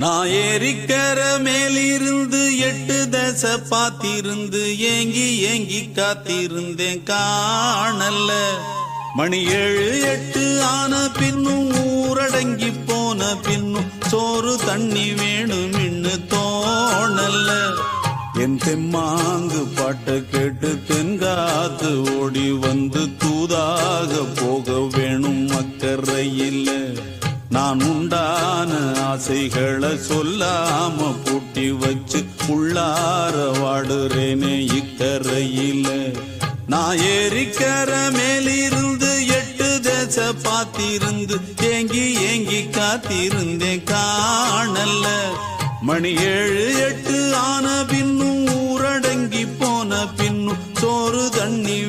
நான் ஏரிக்கர மேலிருந்து 8 தசை பாத்திருந்து ஏங்கி ஏங்கி காத்திருந்தேன் காணல்ல. மணி 7 8 ஆன பின்னும் ஊரடங்கி போன பின்னும் சோறு தண்ணி வேணும் இன்னு தோணல்ல. என் தெம்மாங்கு பாட்டை கேட்டு தென்காத்து ஓடி வந்து தூதாக போக வேணும் அக்கறையில். நான் உண்டான ஆசைகளை சொல்லாம பூட்டி வச்சு உள்ளார வாடுறேனே இக்கரையில. நான் ஏரிக்கர மேலிருந்து 8 தசை பாத்திருந்து ஏங்கி ஏங்கி காத்திருந்தேன் காணல்ல. மணி 7 8 ஆன பின்னும் ஊரடங்கி போன பின்னும் சோறு தண்ணி